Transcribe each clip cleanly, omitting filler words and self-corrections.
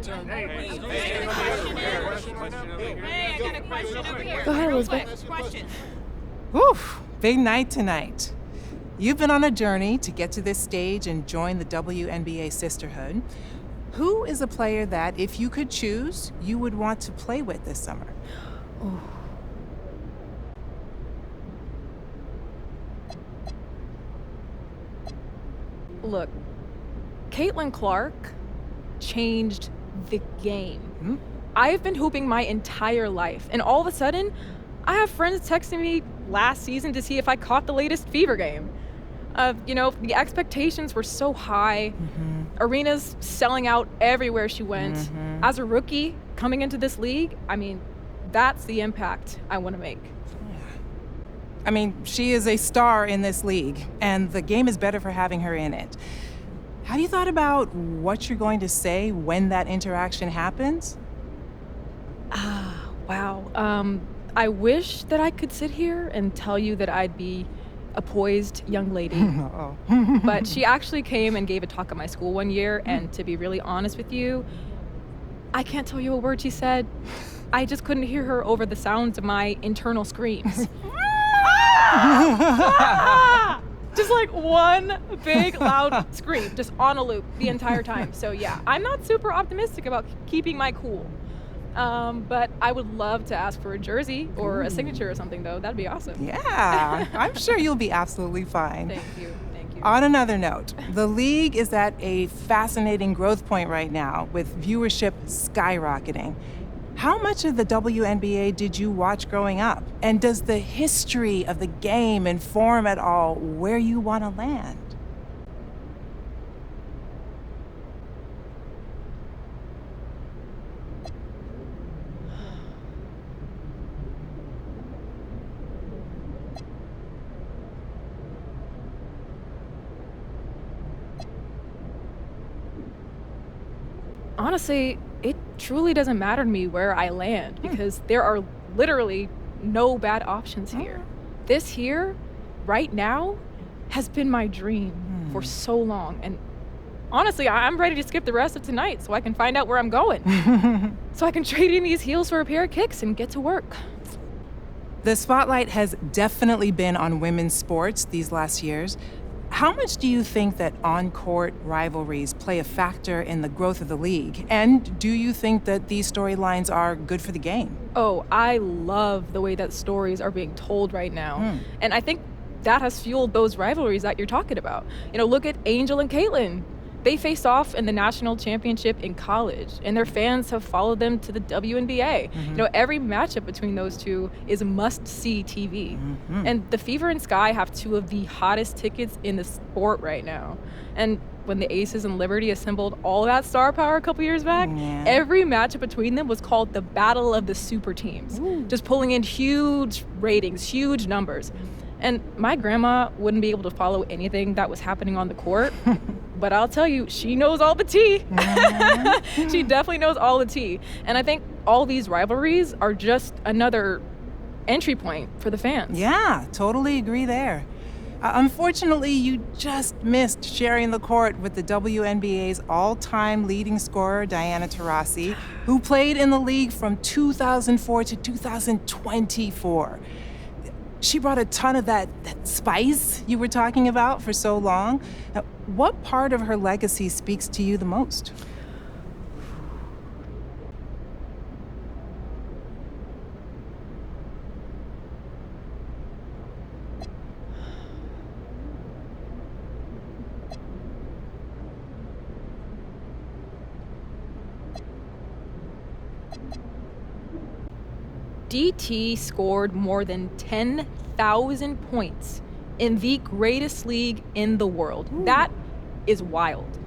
Hey, I got a question over here. Go ahead, Elizabeth. Question. Oof, big night tonight. You've been on a journey to get to this stage and join the WNBA sisterhood. Who is a player that, if you could choose, you would want to play with this summer? Look, Caitlin Clark changed the game. I've been hooping my entire life, and all of a sudden, I have friends texting me last season to see if I caught the latest Fever game. The expectations were so high. Arenas selling out everywhere she went. As a rookie coming into this league, I mean, that's the impact I want to make. I mean, she is a star in this league, and the game is better for having her in it. Have you thought about what you're going to say when that interaction happens? Wow. I wish that I could sit here and tell you that I'd be a poised young lady. But she actually came and gave a talk at my school one year, and to be really honest with you, I can't tell you a word she said. I just couldn't hear her over the sounds of my internal screams. Just like one big loud scream, just on a loop the entire time. So yeah, I'm not super optimistic about keeping my cool. But I would love to ask for a jersey or a signature or something, though. That'd be awesome. Yeah, I'm sure you'll be absolutely fine. Thank you. On another note, the league is at a fascinating growth point right now, with viewership skyrocketing. How much of the WNBA did you watch growing up? And does the history of the game inform at all where you want to land? Honestly, it truly doesn't matter to me where I land because there are literally no bad options here. This here, right now, has been my dream for so long. And honestly, I'm ready to skip the rest of tonight so I can find out where I'm going. So I can trade in these heels for a pair of kicks and get to work. The spotlight has definitely been on women's sports these last years. How much do you think that on-court rivalries play a factor in the growth of the league? And do you think that these storylines are good for the game? Oh, I love the way that stories are being told right now. And I think that has fueled those rivalries that you're talking about. Look at Angel and Caitlin. They faced off in the national championship in college, and their fans have followed them to the WNBA. Every matchup between those two is must-see TV. And the Fever and Sky have two of the hottest tickets in the sport right now. And when the Aces and Liberty assembled all that star power a couple years back, every matchup between them was called the Battle of the Super Teams, just pulling in huge ratings, huge numbers. And my grandma wouldn't be able to follow anything that was happening on the court. But I'll tell you, she knows all the tea. She definitely knows all the tea. And I think all these rivalries are just another entry point for the fans. Yeah, totally agree there. Unfortunately, you just missed sharing the court with the WNBA's all-time leading scorer, Diana Taurasi, who played in the league from 2004 to 2024. She brought a ton of that spice you were talking about for so long. What part of her legacy speaks to you the most? DT scored more than 10,000 points in the greatest league in the world. That is wild.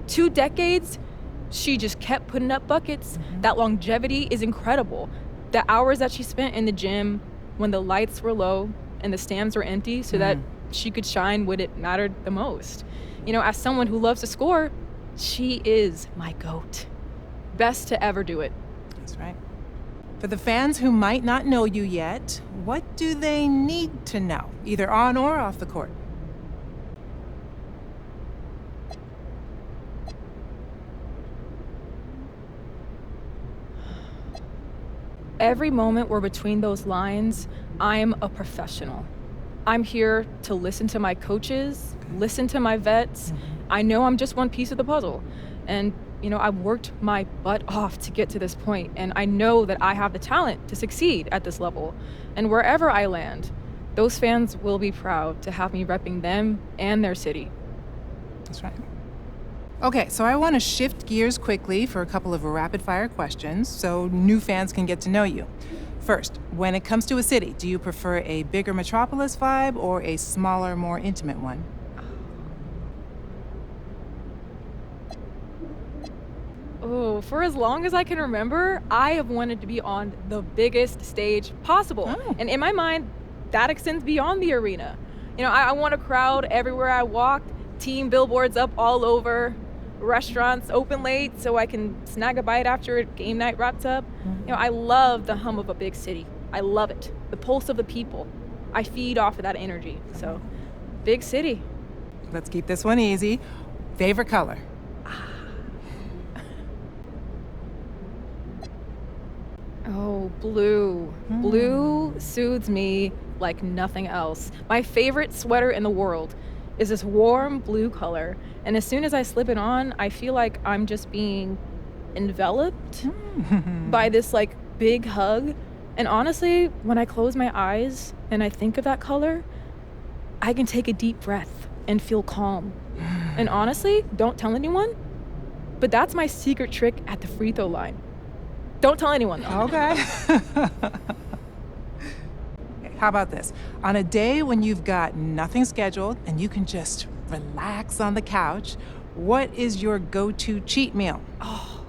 2 decades, she just kept putting up buckets. That longevity is incredible. The hours that she spent in the gym when the lights were low and the stands were empty so that she could shine when it mattered the most. As someone who loves to score, she is my GOAT. Best to ever do it. That's right. For the fans who might not know you yet, what do they need to know, either on or off the court? every moment we're between those lines, I'm a professional. I'm here to listen to my coaches, listen to my vets. I know I'm just one piece of the puzzle. And, I've worked my butt off to get to this point, and I know that I have the talent to succeed at this level. And wherever I land, those fans will be proud to have me repping them and their city. That's right. Okay, so I want to shift gears quickly for a couple of rapid-fire questions so new fans can get to know you. First, when it comes to a city, do you prefer a bigger metropolis vibe or a smaller, more intimate one? Oh, for as long as I can remember, I have wanted to be on the biggest stage possible. Oh. And in my mind, that extends beyond the arena. I want a crowd everywhere I walk, team billboards up all over, restaurants open late so I can snag a bite after game night wraps up. I love the hum of a big city. I love it. The pulse of the people. I feed off of that energy. So, big city. Let's keep this one easy. Favorite color? Oh, blue. Blue soothes me like nothing else. My favorite sweater in the world is this warm blue color. And as soon as I slip it on, I feel like I'm just being enveloped by this big hug. And honestly, when I close my eyes and I think of that color, I can take a deep breath and feel calm. And honestly, don't tell anyone, but that's my secret trick at the free throw line. Don't tell anyone, though. Okay. How about this? On a day when you've got nothing scheduled and you can just relax on the couch, what is your go-to cheat meal? Oh.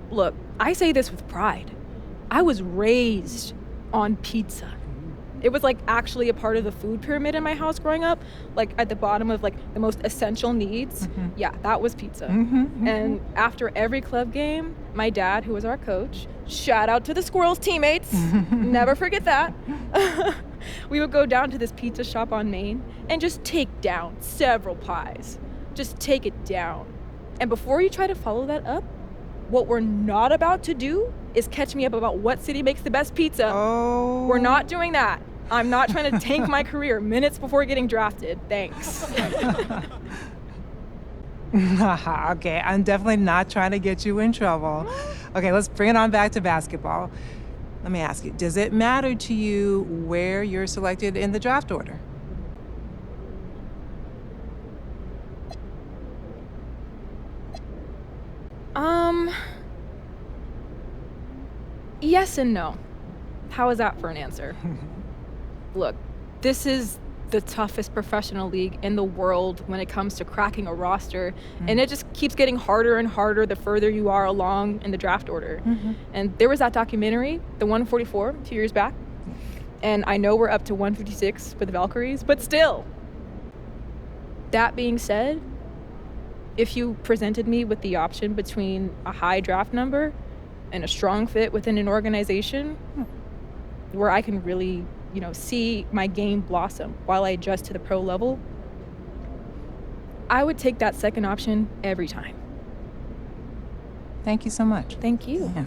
Look, I say this with pride. I was raised on pizza. It was actually a part of the food pyramid in my house growing up, at the bottom of the most essential needs. Yeah, that was pizza. And after every club game, my dad, who was our coach, shout out to the Squirrels teammates, never forget that. We would go down to this pizza shop on Main and just take down several pies. Just take it down. And before you try to follow that up, what we're not about to do is catch me up about what city makes the best pizza. Oh. We're not doing that. I'm not trying to tank my career minutes before getting drafted. Thanks. Okay, I'm definitely not trying to get you in trouble. Okay, let's bring it on back to basketball. Let me ask you, does it matter to you where you're selected in the draft order? Yes and no. How is that for an answer? Look, this is the toughest professional league in the world when it comes to cracking a roster, and it just keeps getting harder and harder the further you are along in the draft order. And there was that documentary, The 144, 2 years back, and I know we're up to 156 for the Valkyries, but still. That being said, if you presented me with the option between a high draft number and a strong fit within an organization where I can really see my game blossom while I adjust to the pro level, I would take that second option every time. Thank you so much. Thank you. Yeah.